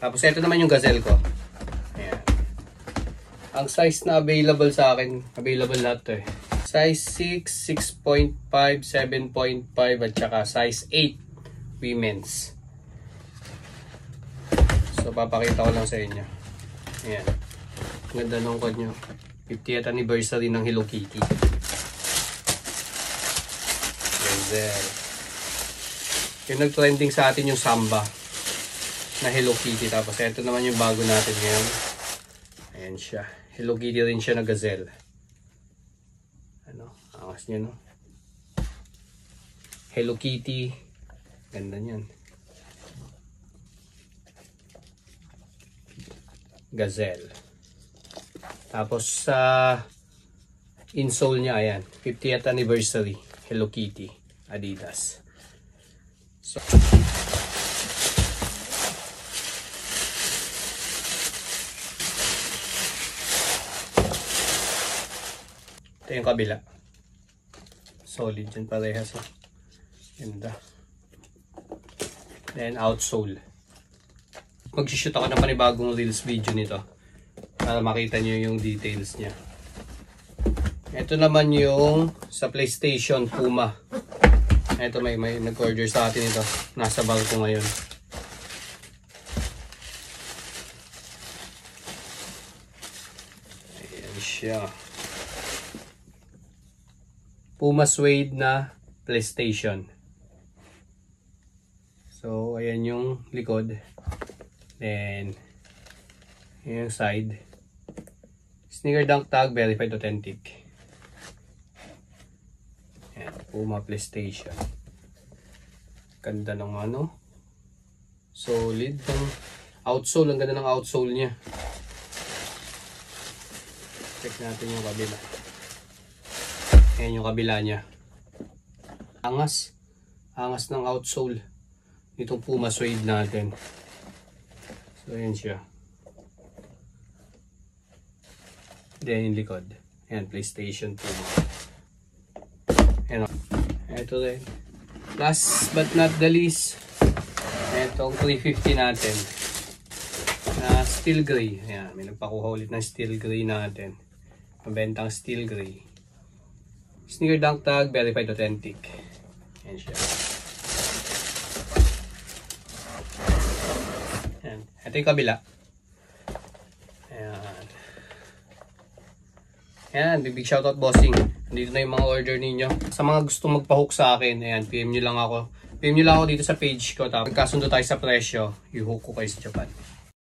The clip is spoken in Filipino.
Tapos ito naman yung gazelle ko. Ayan. Ang size na available sa akin, available lahat to eh. Size 6, 6.5, 7.5 at saka size 8 women's. So papakita ko lang sa inyo. Ayan. Ganda ng code nyo. 50th anniversary ng Hello Kitty. Gazelle. Yung nag-trending sa atin yung Samba na Hello Kitty. Tapos ito naman yung bago natin ngayon. Ayan siya. Hello Kitty rin siya na gazelle. Ano? Angas niya, no? Hello Kitty. Ganda niyan. Gazelle. Tapos sa insole niya, ayan. 50th anniversary. Hello Kitty. Adidas. So, ito yung kabila. Solid dyan parehas. Ganda. Then outsole. Mag-shoot ako ng panibagong reels video nito para makita nyo yung details nya. Ito naman yung sa PlayStation Puma. Ito may nag-order sa atin ito. Nasa bag ko ngayon. Ayan siya. Puma suede na PlayStation. So, ayan yung likod. Then, yung side. Sneaker Dunk tag, verified authentic. Ayan, Puma PlayStation. Ganda ng ano. Solid. Ang outsole, ang ganda ng outsole niya. Check natin yung kabila. Ayan yung kabila niya. Angas. Angas ng outsole. Itong Puma suede natin. So, ayan siya. Then yung likod. Ayan, PlayStation Puma. Ayan. Ito rin. Last but not the least, itong 350 natin. Na steel gray. Ayan, may nagpakuha ulit ng steel gray natin. Mabentang steel gray. Sneaker Dunk tag, verified authentic. Ayan siya. Ayan. Ito yung kabila. Ayan. Ayan, big shoutout bossing. Dito na yung mga order ninyo. Sa mga gustong magpa-hook sa akin, ayan, PM nyo lang ako. PM nyo lang ako dito sa page ko. Tapos, magkasundo tayo sa presyo, i-hook ko kayo sa Japan.